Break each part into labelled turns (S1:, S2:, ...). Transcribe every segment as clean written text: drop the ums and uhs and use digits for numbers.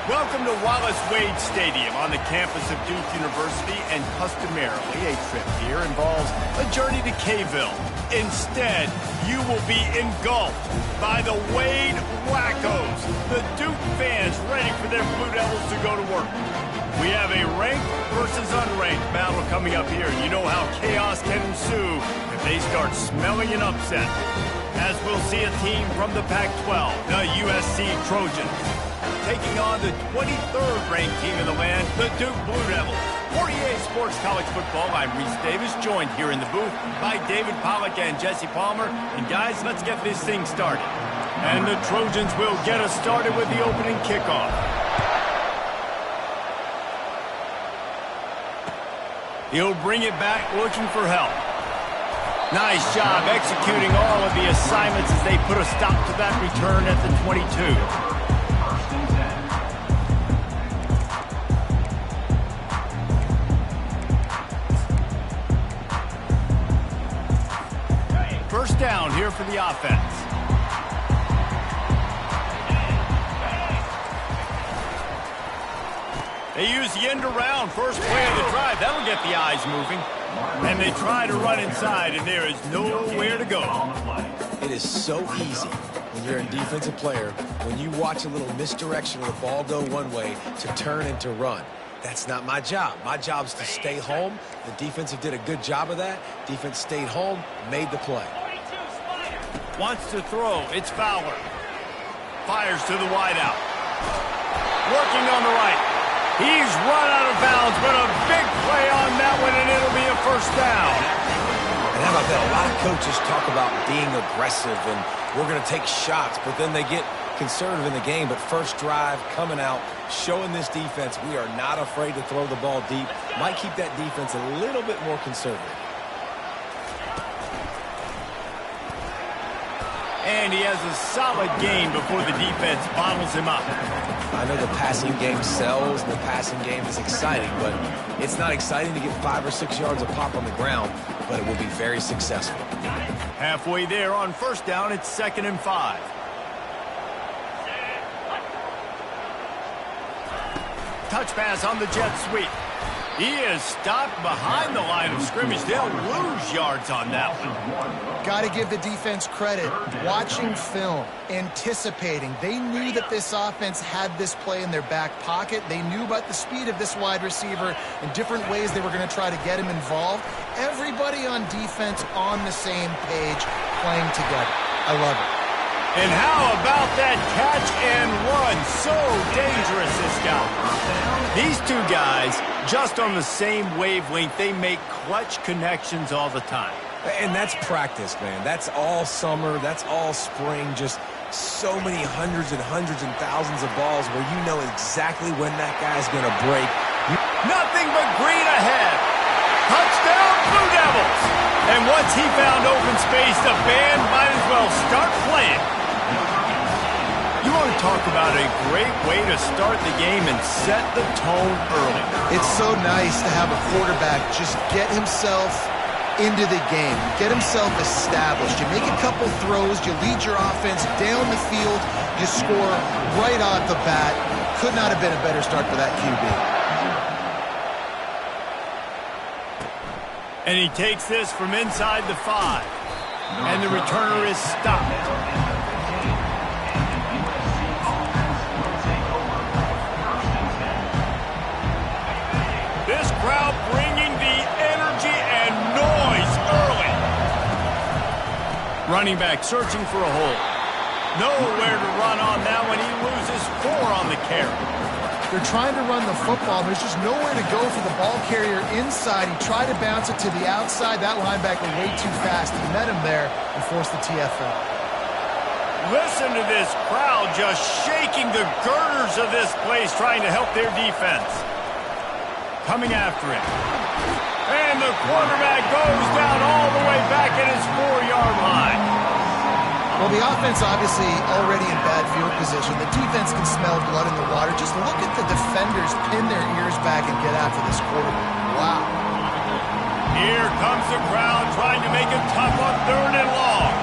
S1: Welcome to Wallace Wade Stadium on the campus of Duke University, and customarily a trip here involves a journey to K-ville. Instead, you will be engulfed by the Wade Wackos, the Duke fans ready for their Blue Devils to go to work. We have a ranked versus unranked battle coming up here, and you know how chaos can ensue if they start smelling an upset. As we'll see a team from the Pac-12, the USC Trojans, taking on the 23rd ranked team in the land, the Duke Blue Devils. For EA Sports College Football, I'm Reese Davis, joined here in the booth by David Pollack and Jesse Palmer. And guys, let's get this thing started. And the Trojans will get us started with the opening kickoff. He'll bring it back looking for help. Nice job executing all of the assignments as they put a stop to that return at the 22. First down here for the offense. They use the end around first play of the drive. That'll get the eyes moving. And they try to run inside, and there is nowhere to go.
S2: It is so easy when you're a defensive player, when you watch a little misdirection of the ball go one way, to turn and to run. That's not my job. My job is to stay home. The defensive did a good job of that. Defense stayed home, made the play.
S1: Wants to throw. It's Fowler. Fires to the wideout. Working on the right. He's run out of bounds, but a big play on that one, and it'll be a first down.
S2: And how about that? A lot of coaches talk about being aggressive and we're going to take shots, but then they get conservative in the game. But first drive, coming out, showing this defense we are not afraid to throw the ball deep. Might keep that defense a little bit more conservative.
S1: And he has a solid game before the defense bottles him up.
S2: I know the passing game sells and the passing game is exciting, but it's not exciting to get 5 or 6 yards of pop on the ground, but it will be very successful.
S1: Halfway there on first down, it's 2nd and 5. Touch pass on the jet sweep. He is stopped behind the line of scrimmage. They'll lose yards on that one.
S3: Got to give the defense credit. Watching film, anticipating. They knew that this offense had this play in their back pocket. They knew about the speed of this wide receiver and different ways they were going to try to get him involved. Everybody on defense on the same page, playing together. I love it.
S1: And how about that catch and run? So dangerous, this guy. These two guys, just on the same wavelength, they make clutch connections all the time.
S2: And that's practice, man. That's all summer. That's all spring. Just so many hundreds and thousands of balls where you know exactly when that guy's going to break.
S1: Nothing but green ahead. Touchdown, Blue Devils. And once he found open space, the band might as well start playing. You want to talk about a great way to start the game and set the tone early.
S3: It's so nice to have a quarterback just get himself into the game, get himself established. You make a couple throws, you lead your offense down the field, you score right off the bat. Could not have been a better start for that QB.
S1: And he takes this from inside the 5. And the returner is stopped. This crowd bringing the energy and noise early. Running back searching for a hole. Nowhere to run on that one. He loses 4 on the carry.
S3: They're trying to run the football. There's just nowhere to go for the ball carrier inside. He tried to bounce it to the outside. That linebacker way too fast. He met him there and forced the TFL.
S1: Listen to this crowd just shaking the girders of this place, trying to help their defense. Coming after it. And the quarterback goes down all the way back at his 4-yard line.
S3: Well, the offense obviously already in bad field position. The defense can smell blood in the water. Just look at the defenders pin their ears back and get after this quarterback. Wow.
S1: Here comes the crowd trying to make it tough on 3rd and long.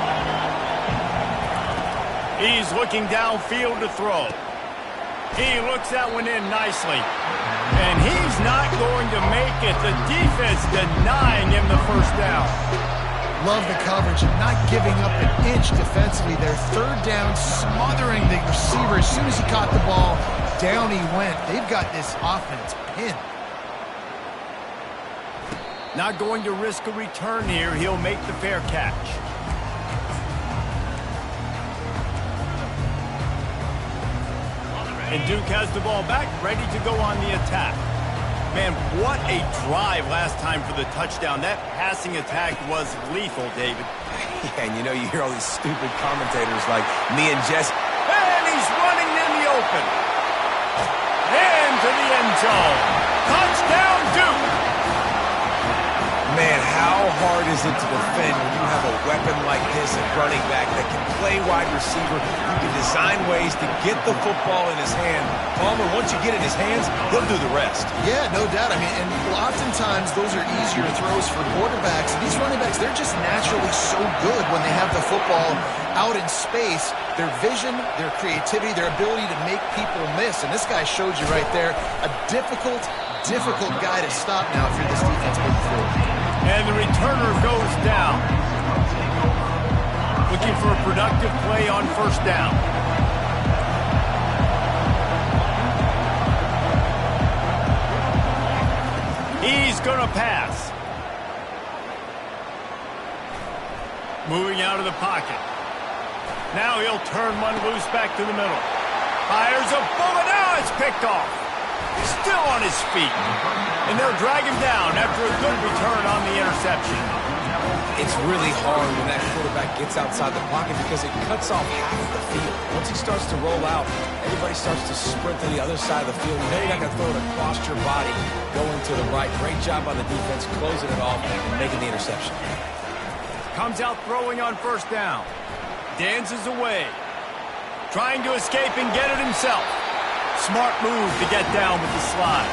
S1: He's looking downfield to throw. He looks that one in nicely. And he's not going to make it. The defense denying him the first down.
S3: Love the coverage and not giving up an inch defensively. Their third down, smothering the receiver. As soon as he caught the ball, down he went. They've got this offense pinned.
S1: Not going to risk a return here. He'll make the fair catch. And Duke has the ball back, ready to go on the attack. Man, what a drive last time for the touchdown. That passing attack was lethal, David.
S2: Yeah, and you know, you hear all these stupid commentators like me and Jess.
S1: And he's running in the open. Into the end zone. Touchdown, Duke.
S2: Man, how hard is it to defend when you have a weapon like this at running back that can play wide receiver? You can design ways to get the football in his hand. Palmer, once you get it in his hands, he'll do the rest.
S3: Yeah, no doubt. I mean, and oftentimes those are easier throws for quarterbacks. These running backs, they're just naturally so good when they have the football out in space. Their vision, their creativity, their ability to make people miss. And this guy showed you right there, a difficult guy to stop now if you're this defense moving forward.
S1: And the returner goes down. Looking for a productive play on first down. He's going to pass. Moving out of the pocket. Now he'll turn one loose back to the middle. Fires a bullet. Now it's picked off. Still on his feet. And they'll drag him down after a good return on the interception.
S2: It's really hard when that quarterback gets outside the pocket because it cuts off half of the field. Once he starts to roll out, everybody starts to sprint to the other side of the field. You know you're not going to throw it across your body, going to the right. Great job on the defense, closing it off and making the interception.
S1: Comes out throwing on first down. Dances away. Trying to escape and get it himself. Smart move to get down with the slide.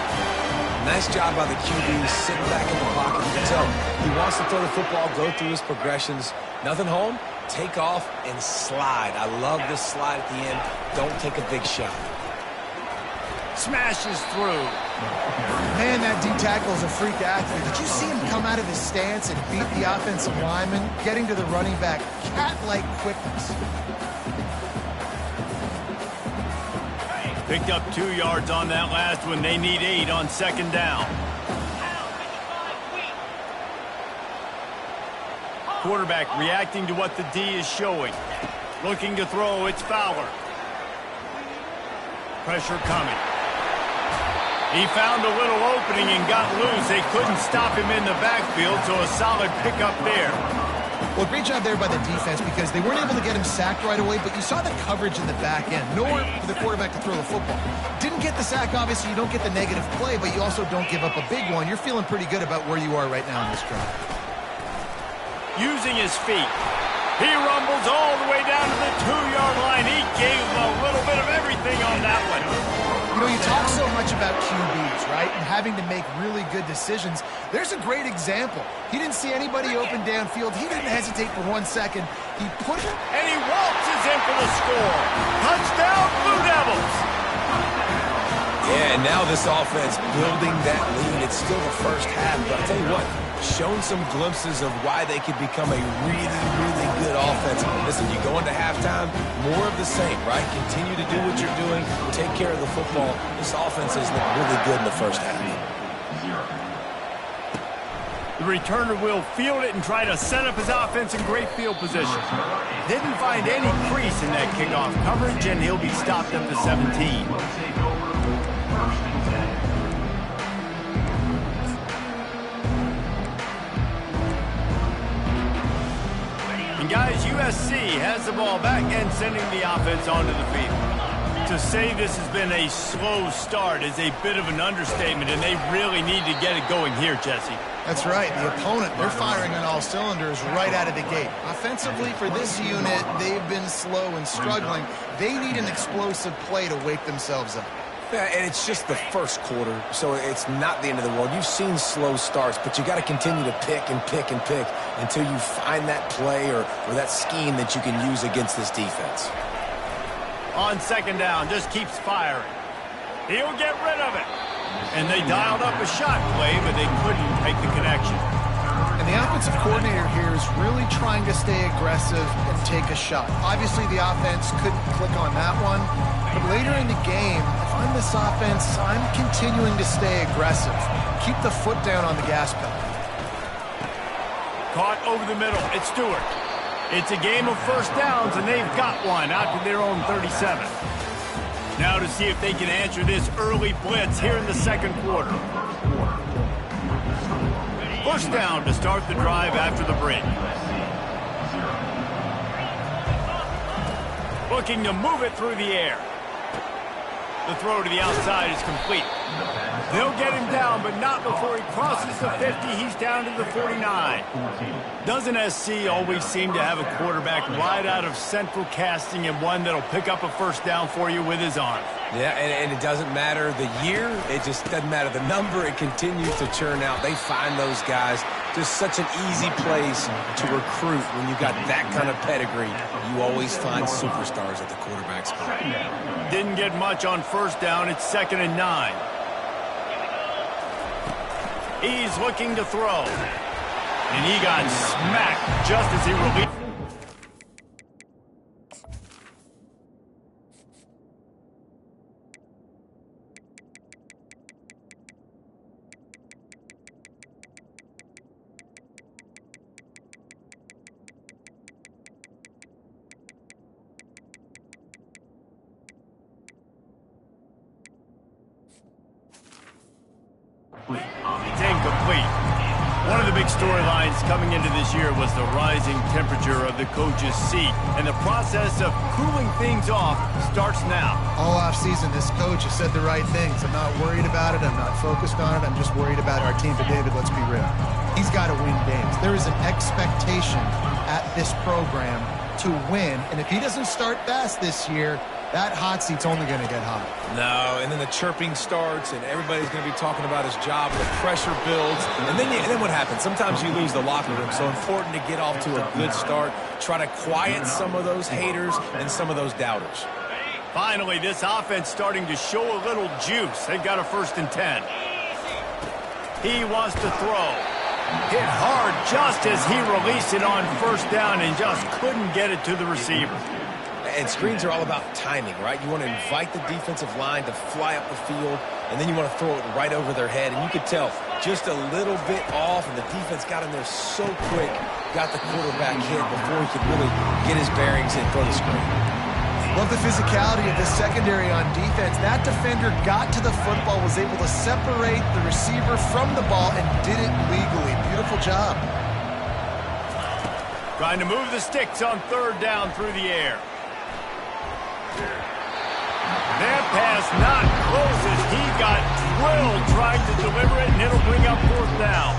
S2: Nice job by the QB, sitting back in the pocket. You can tell he wants to throw the football, go through his progressions. Nothing home, take off and slide. I love this slide at the end. Don't take a big shot.
S1: Smashes through.
S3: Man, that D tackle is a freak athlete. Did you see him come out of his stance and beat the offensive lineman, getting to the running back? Cat-like quickness.
S1: Picked up 2 yards on that last one. They need 8 on second down. Quarterback reacting to what the D is showing. Looking to throw. It's Fowler. Pressure coming. He found a little opening and got loose. They couldn't stop him in the backfield, so a solid pickup there.
S3: Well, great job there by the defense because they weren't able to get him sacked right away, but you saw the coverage in the back end. Nowhere for the quarterback to throw the football. Didn't get the sack, obviously. You don't get the negative play, but you also don't give up a big one. You're feeling pretty good about where you are right now in this drive.
S1: Using his feet. He rumbles all the way down to the 2-yard line. He gave a little bit of everything on that one.
S3: You know, you talk so much about QBs, right, and having to make really good decisions. There's a great example. He didn't see anybody open downfield. He didn't hesitate for 1 second. He put it.
S1: And he waltzes in for the score. Touchdown, Blue Devils.
S2: Yeah, and now this offense building that lead. It's still the first half, but I'll tell you what, shown some glimpses of why they could become a really, really good offense. Listen, you go into halftime, more of the same, right? Continue to do what you're doing, take care of the football. This offense has looked really good in the first half.
S1: The returner will field it and try to set up his offense in great field position. Didn't find any crease in that kickoff coverage, and he'll be stopped at the 17. And guys, USC has the ball back and sending the offense onto the field. To say this has been a slow start is a bit of an understatement, and they really need to get it going here, Jesse.
S3: That's right. The opponent, they're firing on all cylinders right out of the gate. Offensively, for this unit, they've been slow and struggling. They need an explosive play to wake themselves up.
S2: Yeah, and it's just the first quarter, so it's not the end of the world. You've seen slow starts, but you got to continue to pick and pick and pick until you find that play or that scheme that you can use against this defense.
S1: On second down, just keeps firing. He'll get rid of it. And they dialed up a shot play, but they couldn't make the connection.
S3: And the offensive coordinator here is really trying to stay aggressive and take a shot. Obviously, the offense couldn't click on that one. But later in the game, if I'm this offense, I'm continuing to stay aggressive. Keep the foot down on the gas pedal.
S1: Caught over the middle. It's Stewart. It's a game of first downs, and they've got one out to their own 37. Now to see if they can answer this early blitz here in the second quarter. First down to start the drive after the break. Looking to move it through the air. The throw to the outside is complete. They'll get him down, but not before he crosses the 50. He's down to the 49. Doesn't SC always seem to have a quarterback right out of central casting and one that'll pick up a first down for you with his arm?
S2: Yeah, and it doesn't matter the year. It just doesn't matter the number. It continues to churn out. They find those guys. Just such an easy place to recruit when you've got that kind of pedigree. You always find superstars at the quarterback spot.
S1: Didn't get much on first down. It's 2nd and 9. He's looking to throw. And he got smacked just as he released. It's incomplete. One of the big storylines coming into this year was the rising temperature of the coach's seat, and the process of cooling things off starts now.
S3: All offseason, this coach has said the right things. I'm not worried about it. I'm not focused on it. I'm just worried about our team. But, David, let's be real. He's got to win games. There is an expectation at this program to win, and if he doesn't start fast this year, that hot seat's only going to get hot.
S2: No, and then the chirping starts, and everybody's going to be talking about his job. The pressure builds, and then what happens? Sometimes you lose the locker room. So important to get off to a good start. Try to quiet some of those haters and some of those doubters.
S1: Finally, this offense starting to show a little juice. They've got a 1st and 10. He wants to throw. Hit hard just as he released it on first down and just couldn't get it to the receiver.
S2: And screens are all about timing, right? You want to invite the defensive line to fly up the field, and then you want to throw it right over their head. And you could tell just a little bit off, and the defense got in there so quick, got the quarterback hit before he could really get his bearings and throw the screen.
S3: Love the physicality of the secondary on defense. That defender got to the football, was able to separate the receiver from the ball, and did it legally. Beautiful job.
S1: Trying to move the sticks on 3rd down through the air. That pass not close as he got drilled trying to deliver it, and it'll bring up 4th down.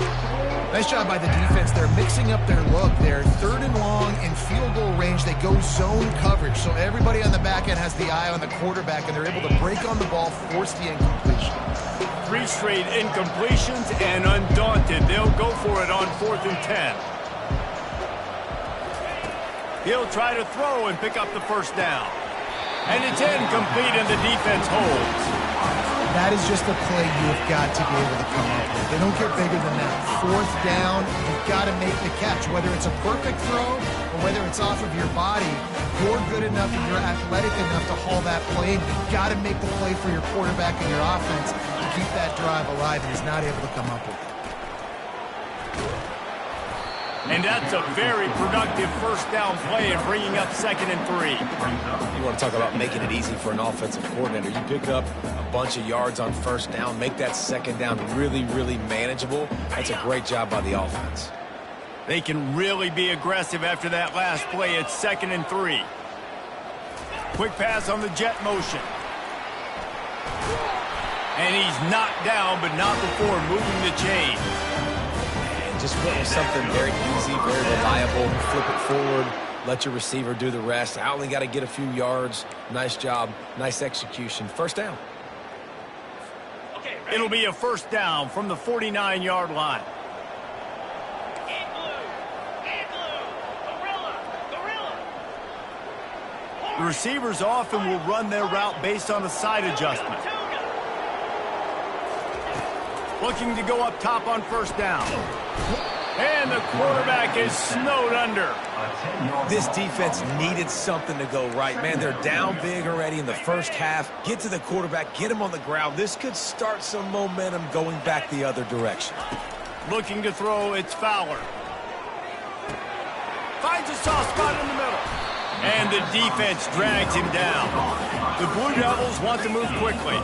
S3: Nice job by the defense. They're mixing up their look. They're 3rd and long in field goal range. They go zone coverage, so everybody on the back end has the eye on the quarterback, and they're able to break on the ball, force the incompletion.
S1: 3 straight incompletions, and undaunted, they'll go for it on 4th and 10. He'll try to throw and pick up the first down. And it's incomplete, and the defense holds.
S3: That is just a play you have got to be able to come up with. They don't get bigger than that. 4th down, you've got to make the catch. Whether it's a perfect throw or whether it's off of your body, you're good enough and you're athletic enough to haul that play. You've got to make the play for your quarterback and your offense to keep that drive alive, and he's not able to come up with it.
S1: And that's a very productive first down play and bringing up 2nd and 3.
S2: You want to talk about making it easy for an offensive coordinator. You pick up a bunch of yards on first down, make that 2nd down really, really manageable. That's a great job by the offense.
S1: They can really be aggressive after that last play. It's 2nd and 3. Quick pass on the jet motion. And he's knocked down, but not before moving the chain.
S2: Just went with something very easy, very reliable. Flip it forward, let your receiver do the rest. I only got to get a few yards. Nice job, nice execution. First down.
S1: It'll be a first down from the 49-yard line. The receivers often will run their route based on a side adjustment. Looking to go up top on first down. And the quarterback is snowed under.
S2: This defense needed something to go right, man. They're down big already in the first half. Get to the quarterback, get him on the ground. This could start some momentum going back the other direction.
S1: Looking to throw, it's Fowler. Finds a soft spot in the middle. And the defense drags him down. The Blue Devils want to move quickly.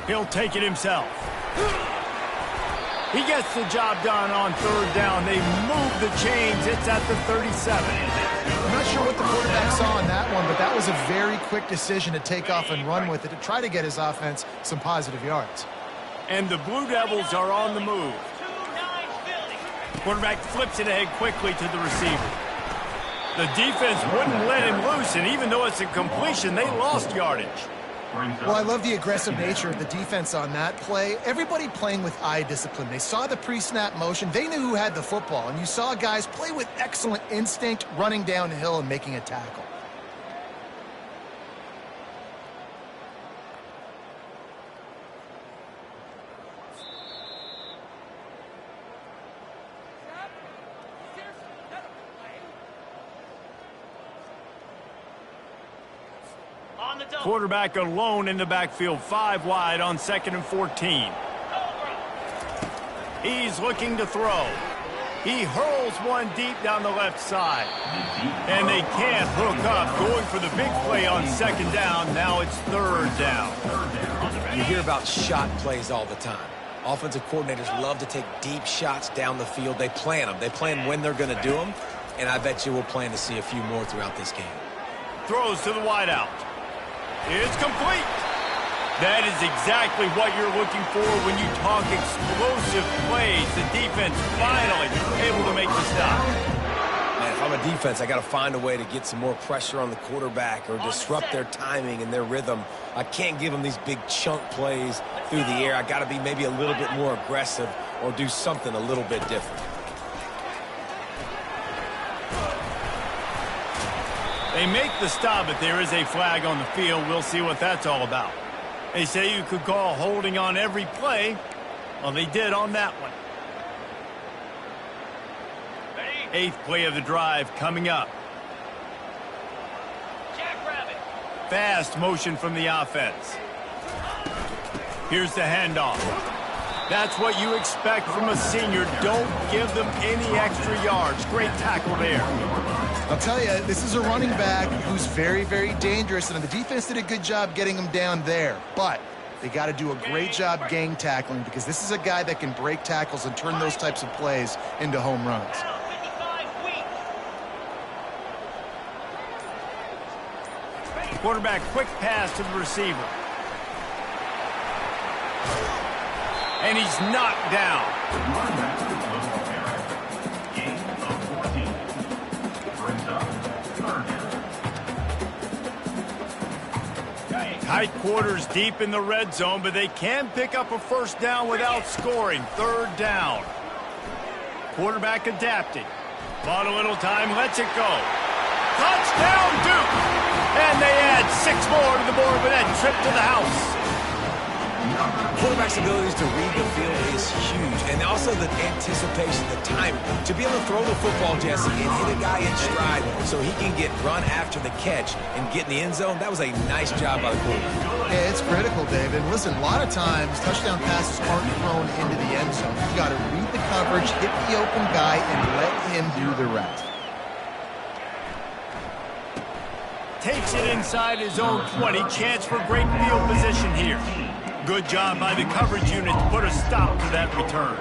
S1: He'll take it himself. He gets the job done on third down. They move the chains. It's at the 37.
S3: I'm not sure what the quarterback saw on that one, but that was a very quick decision to take off and run with it to try to get his offense some positive yards.
S1: And the Blue Devils are on the move. Quarterback flips it ahead quickly to the receiver. The defense wouldn't let him loose, and even though it's a completion, they lost yardage.
S3: Well, I love the aggressive nature of the defense on that play. Everybody playing with eye discipline. They saw the pre-snap motion. They knew who had the football, and you saw guys play with excellent instinct, running downhill and making a tackle.
S1: Quarterback alone in the backfield, 5 wide on 2nd and 14. He's looking to throw. He hurls one deep down the left side. And they can't hook up. Going for the big play on 2nd down. Now it's 3rd down.
S2: You hear about shot plays all the time. Offensive coordinators love to take deep shots down the field. They plan them. They plan when they're going to do them. And I bet you we'll plan to see a few more throughout this game.
S1: Throws to the wideout. It's complete. That is exactly what you're looking for when you talk explosive plays. The defense finally able to make the stop.
S2: Man, if I'm a defense, I got to find a way to get some more pressure on the quarterback or disrupt their timing and their rhythm. I can't give them these big chunk plays through the air. I got to be maybe a little bit more aggressive or do something a little bit different.
S1: They make the stop, but there is a flag on the field. We'll see what that's all about. They say you could call holding on every play. Well, they did on that one. 8th play of the drive coming up. Fast motion from the offense. Here's the handoff. That's what you expect from a senior. Don't give them any extra yards. Great tackle there.
S3: I'll tell you, this is a running back who's very, very dangerous, and the defense did a good job getting him down there. But they got to do a great job gang tackling because this is a guy that can break tackles and turn those types of plays into home runs.
S1: Quarterback quick pass to the receiver. And he's knocked down. Tight quarters deep in the red zone, but they can pick up a first down without scoring. 3rd down. Quarterback adapting. Bought a little time, lets it go. Touchdown, Duke! And they add 6 more to the board with that trip to the house.
S2: Quarterback's abilities to read the field is huge, and also the anticipation, the timing. To be able to throw the football, Jesse, and hit a guy in stride so he can get run after the catch and get in the end zone, that was a nice job by the quarterback.
S3: Yeah, it's critical, David. Listen, a lot of times touchdown passes aren't thrown into the end zone. You got to read the coverage, hit the open guy, and let him do the rest.
S1: Takes it inside his own 20. Chance for great field position here. Good job by the coverage unit to put a stop to that return.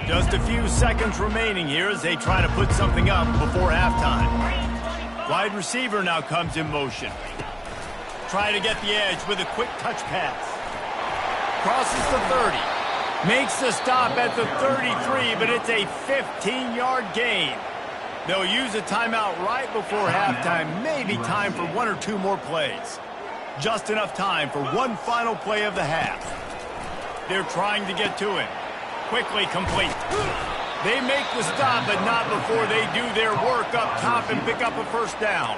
S1: Just a few seconds remaining here as they try to put something up before halftime. Wide receiver now comes in motion. Trying to get the edge with a quick touch pass. Crosses the 30. Makes the stop at the 33, but it's a 15-yard gain. They'll use a timeout right before halftime. Maybe time for 1 or 2 more plays. Just enough time for one final play of the half. They're trying to get to him. Quickly complete. They make the stop, but not before they do their work up top and pick up a first down.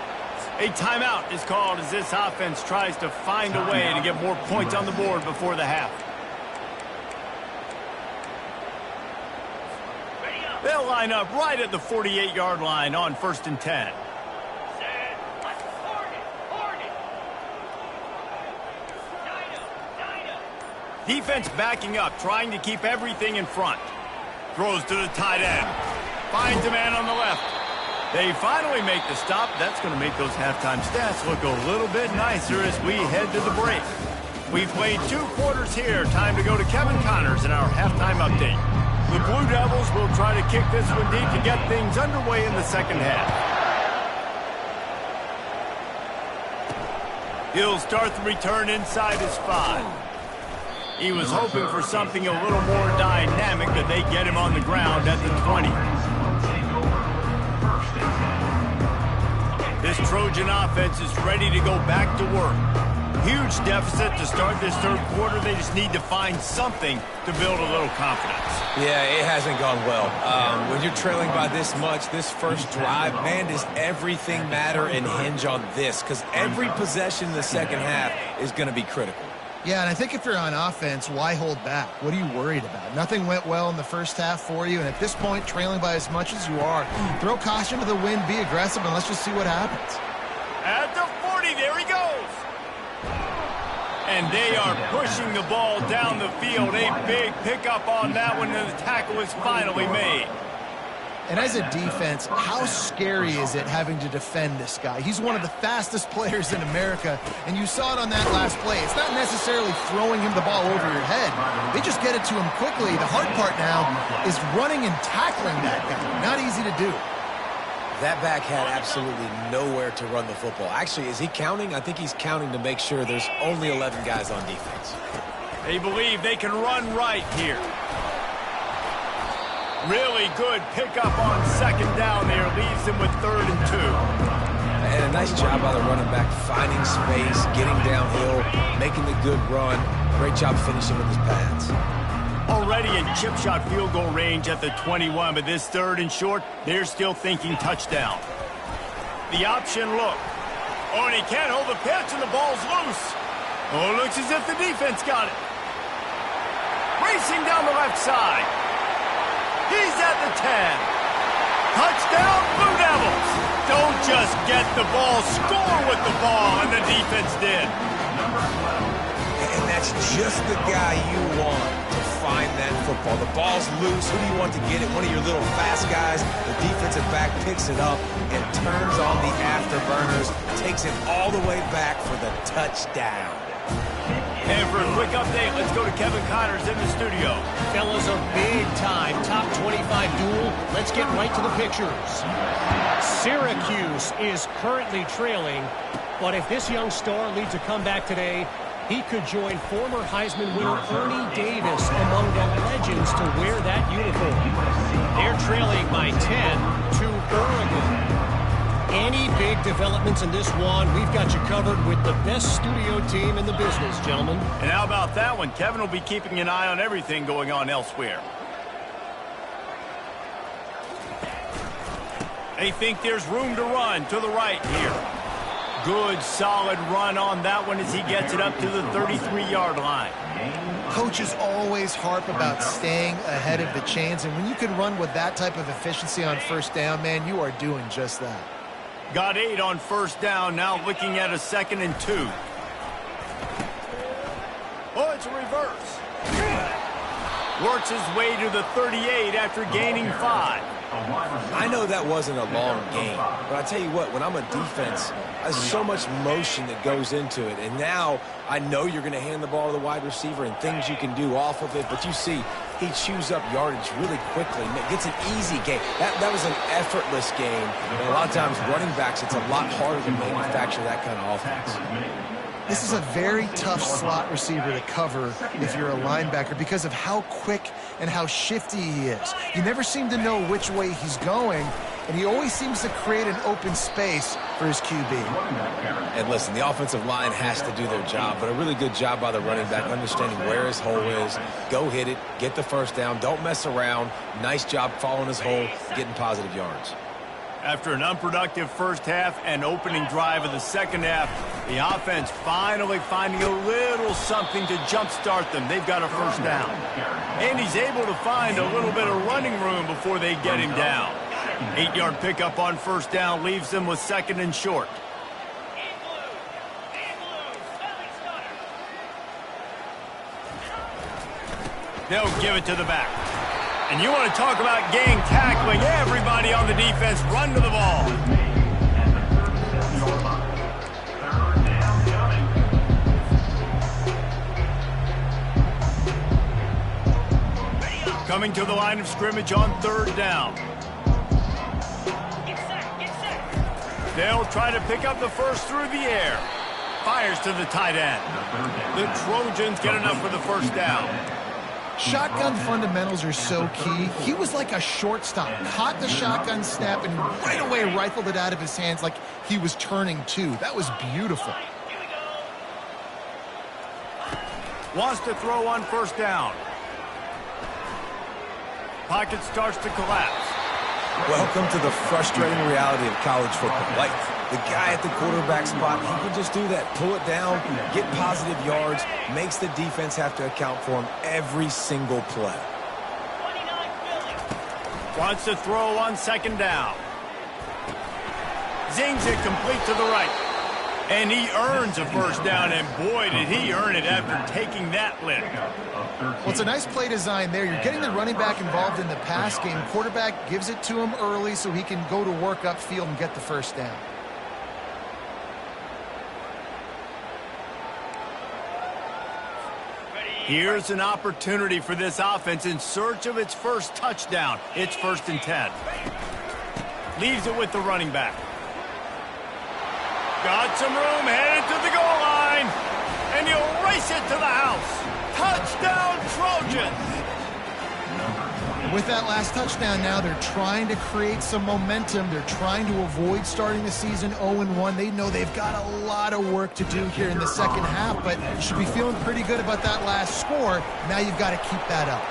S1: A timeout is called as this offense tries to find a way to get more points on the board before the half. They'll line up right at the 48-yard line on 1st and 10. Defense backing up, trying to keep everything in front. Throws to the tight end. Finds a man on the left. They finally make the stop. That's going to make those halftime stats look a little bit nicer as we head to the break. We've played 2 quarters here. Time to go to Kevin Connors in our halftime update. The Blue Devils will try to kick this one deep to get things underway in the second half. He'll start the return inside his 5. He was hoping for something a little more dynamic, but they get him on the ground at the 20. This Trojan offense is ready to go back to work. Huge deficit to start this 3rd quarter. They just need to find something to build a little confidence.
S2: Yeah, it hasn't gone well. When you're trailing by this much, this first drive, man, does everything matter and hinge on this? Because every possession in the second half is going to be critical.
S3: Yeah, and I think if you're on offense, why hold back? What are you worried about? Nothing went well in the first half for you, and at this point, trailing by as much as you are, throw caution to the wind, be aggressive, and let's just see what happens.
S1: At the 40, there he goes. And they are pushing the ball down the field. A big pickup on that one, and the tackle is finally made.
S3: And as a defense, how scary is it having to defend this guy? He's one of the fastest players in America, and you saw it on that last play. It's not necessarily throwing him the ball over your head. They just get it to him quickly. The hard part now is running and tackling that guy. Not easy to do.
S2: That back had absolutely nowhere to run the football. Actually, is he counting? I think he's counting to make sure there's only 11 guys on defense.
S1: They believe they can run right here. Really good pickup on 2nd down there. Leaves them with 3rd and 2.
S2: And a nice job by the running back, finding space, getting downhill, making the good run. Great job finishing with his pads.
S1: Already in chip shot field goal range at the 21, but this 3rd and short, they're still thinking touchdown. The option look. Oh, and he can't hold the pitch, and the ball's loose. Oh, it looks as if the defense got it. Racing down the left side. He's at the 10. Touchdown, Blue Devils. Don't just get the ball, score with the ball, and the defense did.
S2: And that's just the guy you want to find that football. The ball's loose. Who do you want to get it? One of your little fast guys. The defensive back picks it up and turns on the afterburners, takes it all the way back for the touchdown.
S1: And for a quick update, let's go to Kevin Connors in the studio.
S4: Fellas, a big-time top 25 duel. Let's get right to the pictures. Syracuse is currently trailing, but if this young star leads a comeback today, he could join former Heisman winner Ernie Davis among the legends to wear that uniform. They're trailing by 10 to Oregon. Any big developments in this one, we've got you covered with the best studio team in the business, gentlemen.
S1: And how about that one? Kevin will be keeping an eye on everything going on elsewhere. They think there's room to run to the right here. Good, solid run on that one as he gets it up to the 33-yard line.
S3: Coaches always harp about staying ahead of the chains, and when you can run with that type of efficiency on 1st down, man, you are doing just that.
S1: Got 8 on 1st down, now looking at a 2nd and 2. Oh, it's a reverse. Works his way to the 38 after gaining 5.
S2: I know that wasn't a long game, but I tell you what, when I'm a defense, there's so much motion that goes into it, and now I know you're going to hand the ball to the wide receiver and things you can do off of it, but you see he chews up yardage really quickly, gets an easy game. That was an effortless game, and a lot of times running backs, it's a lot harder to manufacture that kind of offense.
S3: This is a very tough slot receiver to cover if you're a linebacker because of how quick and how shifty he is. You never seem to know which way he's going, and he always seems to create an open space for his QB.
S2: And listen, the offensive line has to do their job, but a really good job by the running back understanding where his hole is. Go hit it, get the first down, don't mess around. Nice job following his hole, getting positive yards.
S1: After an unproductive first half and opening drive of the second half, the offense finally finding a little something to jumpstart them. They've got a first down. And he's able to find a little bit of running room before they get him down. 8-yard pickup on first down leaves them with second and short. They'll give it to the back. And you want to talk about gang tackling. Everybody on the defense run to the ball. Coming to the line of scrimmage on third down. They'll try to pick up the first through the air. Fires to the tight end. The Trojans get enough for the first down.
S3: Shotgun fundamentals are so key. He was like a shortstop, caught the shotgun snap, and right away rifled it out of his hands like he was turning two. That was beautiful.
S1: Wants to throw on first down. Pocket starts to collapse.
S2: Welcome to the frustrating reality of college football. Like, the guy at the quarterback spot, he can just do that. Pull it down, get positive yards, makes the defense have to account for him every single play.
S1: Wants to throw on second down. Zings it complete to the right. And he earns a first down, and boy, did he earn it after taking that lift.
S3: Well, it's a nice play design there. You're getting the running back involved in the pass game. Quarterback gives it to him early so he can go to work upfield and get the first down.
S1: Here's an opportunity for this offense in search of its first touchdown. It's 1st and 10. Leaves it with the running back. Got some room, headed to the goal line. And he'll race it to the house. Touchdown, Trojans!
S3: With that last touchdown now, they're trying to create some momentum. They're trying to avoid starting the season 0-1. They know they've got a lot of work to do here in the second half, but you should be feeling pretty good about that last score. Now you've got to keep that up.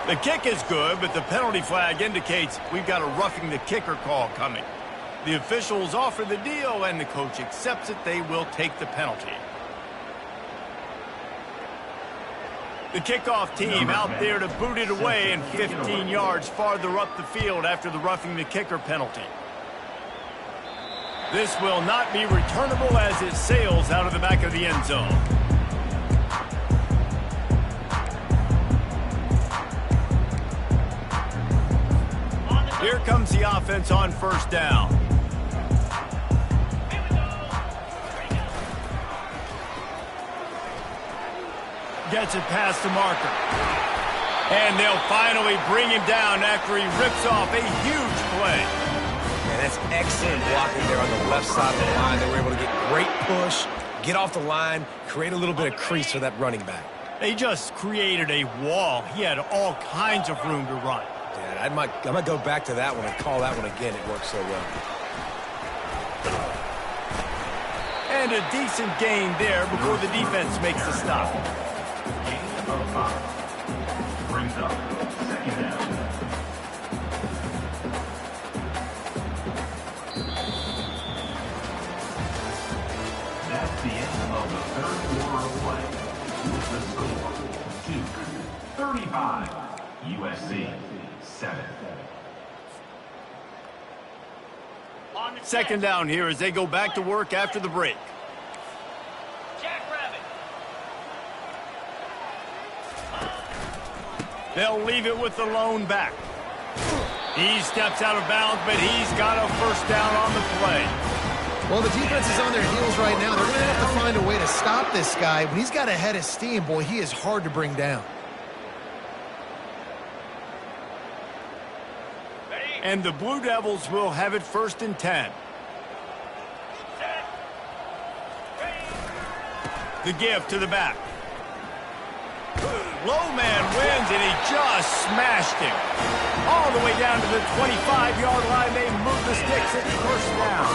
S1: The kick is good, but the penalty flag indicates we've got a roughing the kicker call coming. The officials offer the deal, and the coach accepts it. They will take the penalty. The kickoff team out there to boot it away and 15 yards farther up the field after the roughing the kicker penalty. This will not be returnable as it sails out of the back of the end zone. Here comes the offense on first down. Gets it past the marker. And they'll finally bring him down after he rips off a huge play.
S2: And that's excellent blocking there on the left side of the line. They were able to get great push, get off the line, create a little bit of crease for that running back.
S1: They just created a wall. He had all kinds of room to run.
S2: Yeah, I might go back to that one and call that one again. It worked so well.
S1: And a decent gain there before the defense makes the stop.
S5: Brings up second down. That's the end of the third quarter of play. With the score, Duke 35, USC 7.
S1: Second down here as they go back to work after the break. They'll leave it with the lone back. He steps out of bounds, but he's got a first down on the play.
S3: Well, the defense is on their heels right now. They're going to have to find a way to stop this guy. When he's got a head of steam, boy, he is hard to bring down.
S1: And the Blue Devils will have it 1st and 10. The give to the back. Low man wins, and he just smashed him. all the way down to the 25-yard line. They move the sticks. It's first down.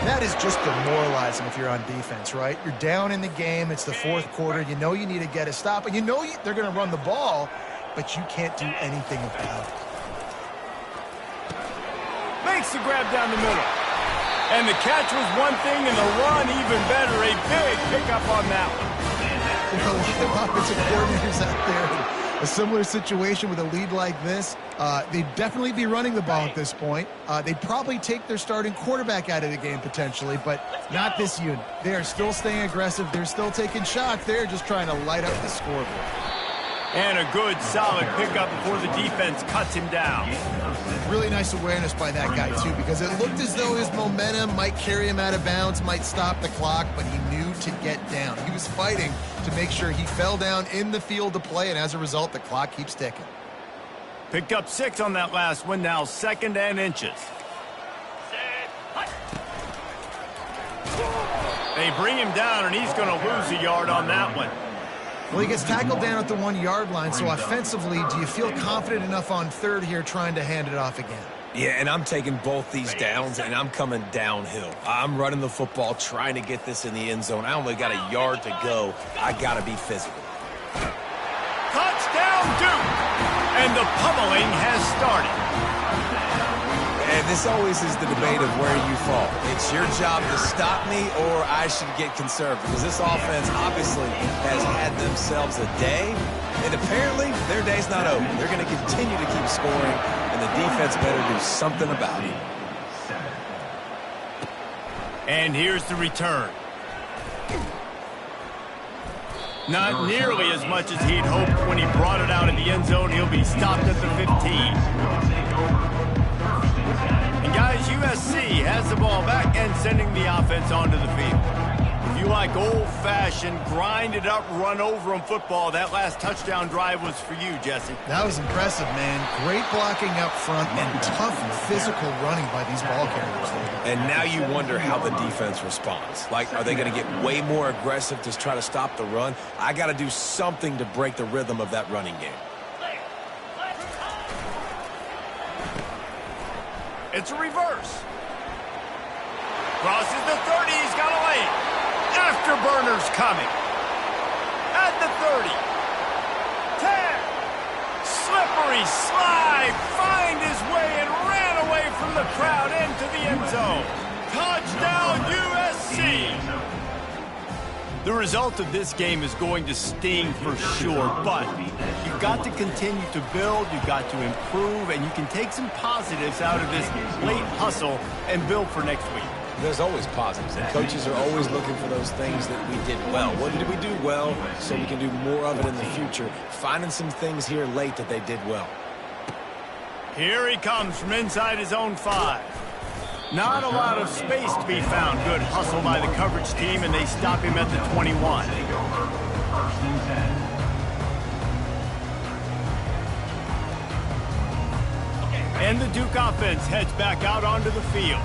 S3: That is just demoralizing if you're on defense, right? You're down in the game. It's the fourth quarter. You know you need to get a stop, and you know they're going to run the ball, but you can't do anything about it.
S1: Makes the grab down the middle. And the catch was one thing, and the run even better. A big pickup on that one.
S3: There's a lot of offensive coordinators out there. A similar situation with a lead like this. They'd definitely be running the ball at this point. They'd probably take their starting quarterback out of the game potentially, but not this unit. They are still staying aggressive. They're still taking shots. They're just trying to light up the scoreboard.
S1: And a good, solid pickup before the defense cuts him down.
S3: Really nice awareness by that guy, too, because it looked as though his momentum might carry him out of bounds, might stop the clock, but he knew to get down. He was fighting to make sure he fell down in the field to play, and as a result, the clock keeps ticking.
S1: Picked up 6 on that last one, now 2nd and inches. They bring him down, and he's going to lose a yard on that one.
S3: Well, he gets tackled down at the 1-yard line, so offensively, do you feel confident enough on third here trying to hand it off again?
S2: Yeah, and I'm taking both these downs, and I'm coming downhill. I'm running the football, trying to get this in the end zone. I only got a yard to go. I got to be physical.
S1: Touchdown, Duke! And the pummeling has started.
S2: And this always is the debate of where you fall. It's your job to stop me, or I should get conservative. Because this offense obviously has had themselves a day, and apparently their day's not over. They're going to continue to keep scoring, and the defense better do something about it.
S1: And here's the return. Not nearly as much as he'd hoped when he brought it out in the end zone. He'll be stopped at the 15. And guys, USC has the ball back and sending the offense onto the field. If you like old-fashioned, grind-it-up, run-over-'em football, that last touchdown drive was for you, Jesse.
S3: That was impressive, man. Great blocking up front and tough physical running by these ball carriers.
S2: And now you wonder how the defense responds. Like, are they going to get way more aggressive to try to stop the run? I got to do something to break the rhythm of that running game.
S1: It's a reverse. Crosses the 30. He's got a lane. Afterburners coming. At the 30. 10. Slippery slide. Find his way and ran away from the crowd into the end zone. Touchdown USC. The result of this game is going to sting for sure, but you've got to continue to build, you've got to improve, and you can take some positives out of this late hustle and build for next week.
S2: There's always positives, and coaches are always looking for those things that we did well. What did we do well so we can do more of it in the future? Finding some things here late that they did well.
S1: Here he comes from inside his own 5. Not a lot of space to be found. Good hustle by the coverage team, and they stop him at the 21. And the Duke offense heads back out onto the field.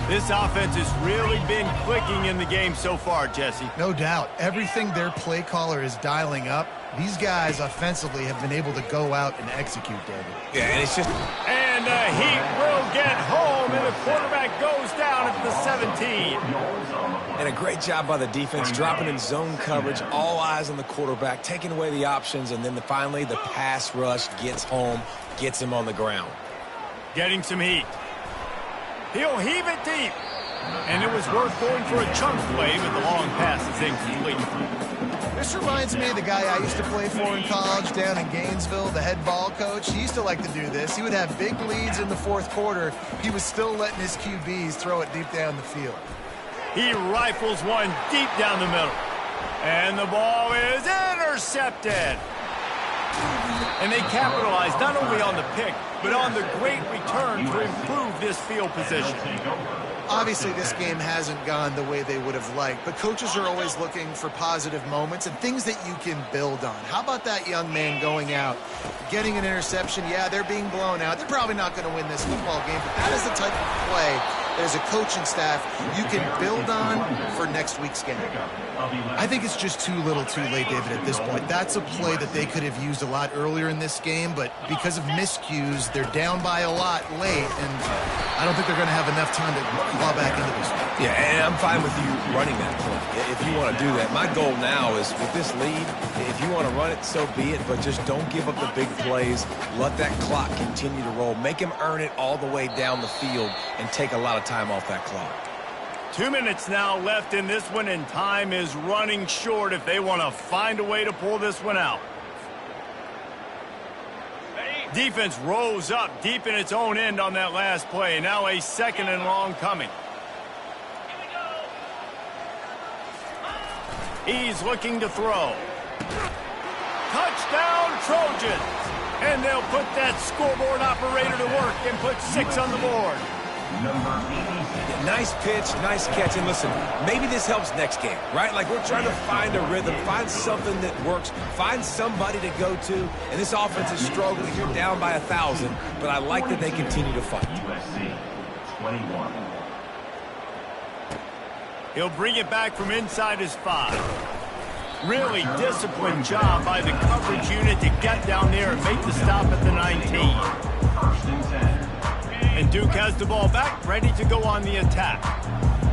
S1: This offense has really been clicking in the game so far, Jesse.
S3: No doubt. Everything their play caller is dialing up, these guys offensively have been able to go out and execute, David.
S2: Yeah, and it's just...
S1: And Heat will get home, and the quarterback goes down at the 17.
S2: And a great job by the defense, dropping in zone coverage, all eyes on the quarterback, taking away the options, and then finally the pass rush gets home, gets him on the ground.
S1: Getting some heat. He'll heave it deep. And it was worth going for a chunk play, but the long pass is incomplete.
S3: This reminds me of the guy I used to play for in college down in Gainesville, the head ball coach. He used to like to do this. He would have big leads in the fourth quarter. He was still letting his QBs throw it deep down the field.
S1: He rifles one deep down the middle. And the ball is intercepted. And they capitalize not only on the pick, but on the great return to improve this field position.
S3: Obviously, this game hasn't gone the way they would have liked, but coaches are always looking for positive moments and things that you can build on. How about that young man going out, getting an interception? Yeah, they're being blown out. They're probably not going to win this football game, but that is the type of play that as a coaching staff you can build on for next week's game?
S5: I
S3: think it's just too little too late, David, at this point. That's a play that they could have used a lot earlier in this game, but because of miscues, they're down by a lot late, and I don't think they're going to have enough time to claw back into this one.
S2: Yeah, and I'm fine with you running that play if you want to do that. My goal now is with this lead, if you want to run it, so be it, but just don't give up the big plays. Let that clock continue to roll. Make him earn it all the way down the field and take a lot of time off that clock.
S1: 2 minutes now left in this one, and time is running short if they want to find a way to pull this one out. Defense rose up deep in its own end on that last play. Now a 2nd and long coming. He's looking to throw. Touchdown, Trojans! And they'll put that scoreboard operator to work and put 6 on the board.
S2: Nice pitch, nice catch. And listen, maybe this helps next game, right? Like we're trying to find a rhythm, find something that works, find somebody to go to. And this offense is struggling. You're down by 1,000, but I like that they continue to fight.
S5: USC 21.
S1: He'll bring it back from inside his 5. Really disciplined job by the coverage unit to get down there and make the stop at the 19.
S5: 1st and 10.
S1: And Duke has the ball back, ready to go on the attack.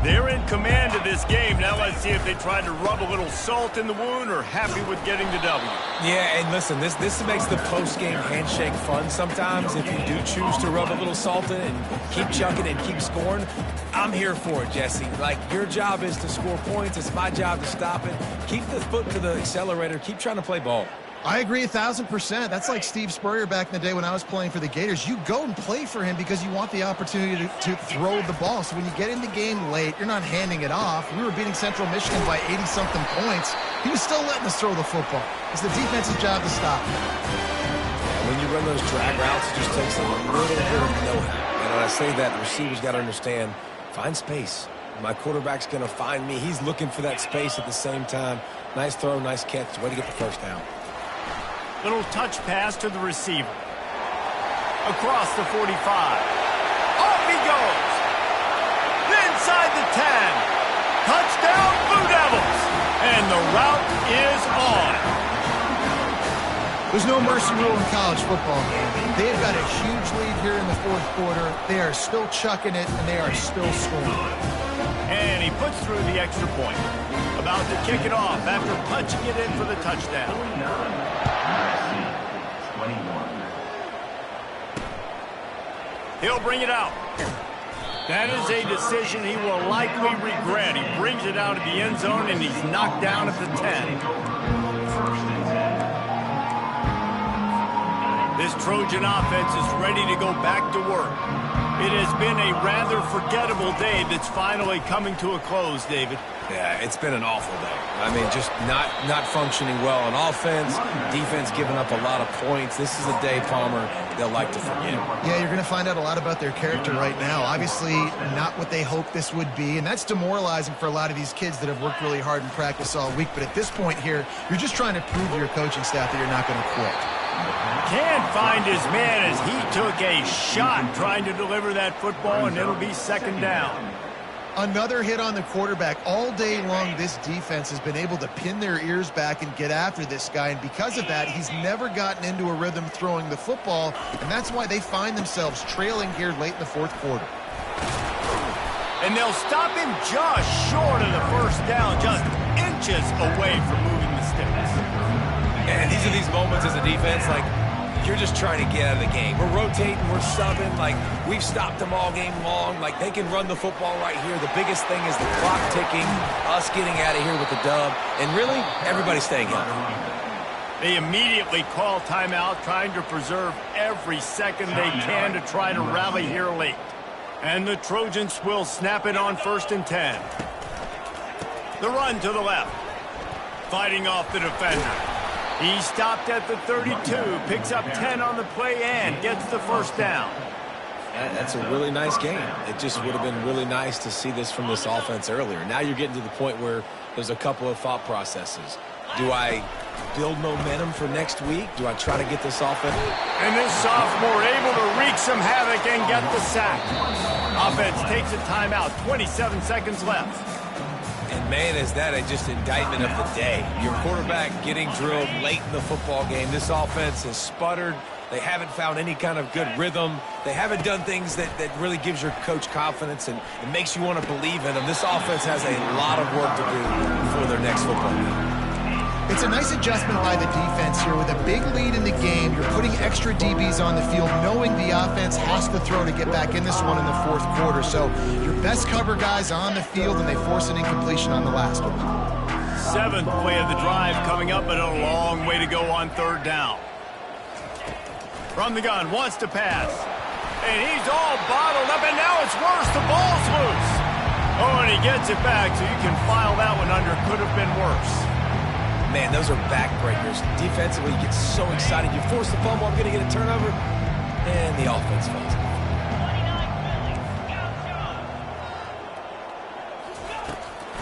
S1: They're in command of this game. Now let's see if they try to rub a little salt in the wound or happy with getting the W.
S2: Yeah, and listen, this makes the post-game handshake fun sometimes. If you do choose to rub a little salt in and keep chucking and keep scoring, I'm here for it, Jesse. Like, your job is to score points. It's my job to stop it. Keep the foot to the accelerator. Keep trying to play ball.
S3: I agree 1,000%. That's like Steve Spurrier back in the day when I was playing for the Gators. You go and play for him because you want the opportunity to throw the ball. So when you get in the game late, you're not handing it off. We were beating Central Michigan by 80-something points. He was still letting us throw the football. It's the defense's job to stop him.
S2: When you run those drag routes, it just takes a little bit of know-how. And when I say that, the receiver's got to understand, find space. My quarterback's going to find me. He's looking for that space at the same time. Nice throw, nice catch. Way to get the first down.
S1: Little touch pass to the receiver. Across the 45. Off he goes. Inside the 10. Touchdown, Blue Devils. And the route is on.
S3: There's no mercy rule in college football, man. They've got a huge lead here in the 4th quarter. They are still chucking it, and they are still scoring.
S1: And he puts through the extra point. About to kick it off after punching it in for the touchdown. He'll bring it out. That is a decision he will likely regret. He brings it out of the end zone, and he's knocked down at the 10. This Trojan offense is ready to go back to work. It has been a rather forgettable day that's finally coming to a close, David.
S2: Yeah, it's been an awful day. I mean, just not functioning well on offense, defense giving up a lot of points. This is a day, Palmer, they'll like to forget.
S3: Yeah, you're going to find out a lot about their character right now. Obviously, not what they hoped this would be, and that's demoralizing for a lot of these kids that have worked really hard in practice all week. But at this point here, you're just trying to prove to your coaching staff that you're not going to quit.
S1: Can't find his man as he took a shot trying to deliver that football, and it'll be 2nd down.
S3: Another hit on the quarterback. All day long, this defense has been able to pin their ears back and get after this guy, and because of that, he's never gotten into a rhythm throwing the football, and that's why they find themselves trailing here late in the 4th quarter.
S1: And they'll stop him just short of the 1st down, just inches away from moving the sticks.
S2: And these are these moments as a defense, like, you're just trying to get out of the game. We're rotating, we're subbing, like, we've stopped them all game long. Like, they can run the football right here. The biggest thing is the clock ticking, us getting out of here with the dub, and really, everybody staying healthy.
S1: They immediately call timeout, trying to preserve every second they can to try to rally here late. And the Trojans will snap it on 1st and 10. The run to the left. Fighting off the defender. He stopped at the 32, picks up 10 on the play and gets the 1st down.
S2: That's a really nice game. It just would have been really nice to see this from this offense earlier. Now you're getting to the point where there's a couple of thought processes. Do I build momentum for next week? Do I try to get this offense?
S1: And this sophomore able to wreak some havoc and get the sack. Offense takes a timeout, 27 seconds left.
S2: And man, is that just indictment of the day. Your quarterback getting drilled late in the football game. This offense has sputtered. They haven't found any kind of good rhythm. They haven't done things that really gives your coach confidence and it makes you want to believe in them. This offense has a lot of work to do before their next football game.
S3: It's a nice adjustment by the defense here. With a big lead in the game, you're putting extra DBs on the field, knowing the offense has to throw to get back in this one in the fourth quarter. So your best cover guys on the field, and they force an incompletion on the last one.
S1: 7th play of the drive coming up, but a long way to go on 3rd down. From the gun, wants to pass. And he's all bottled up, and now it's worse. The ball's loose. Oh, and he gets it back, so you can file that one under. Could have been worse.
S2: Man, those are backbreakers. Defensively, you get so excited. You force the fumble, I'm going to get a turnover, and the offense falls.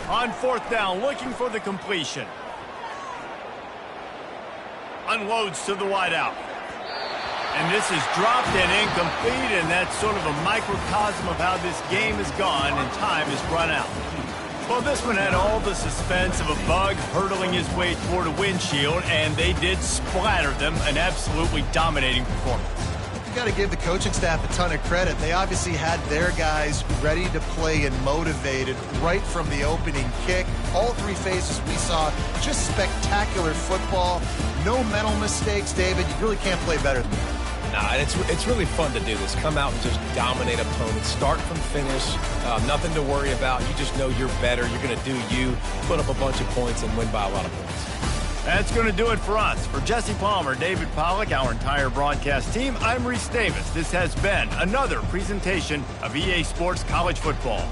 S1: On 4th down, looking for the completion. Unloads to the wideout. And this is dropped and incomplete, and that's sort of a microcosm of how this game has gone, and time has run out. Well, this one had all the suspense of a bug hurtling his way toward a windshield, and they did splatter them. An absolutely dominating performance.
S3: You got to give the coaching staff a ton of credit. They obviously had their guys ready to play and motivated right from the opening kick. All 3 phases we saw, just spectacular football. No mental mistakes, David. You really can't play better than that.
S2: Nah, it's really fun to do this. Come out and just dominate opponents. Start from finish. Nothing to worry about. You just know you're better. You're going to do you, put up a bunch of points, and win by a lot of points.
S1: That's going to do it for us. For Jesse Palmer, David Pollack, our entire broadcast team, I'm Reese Davis. This has been another presentation of EA Sports College Football.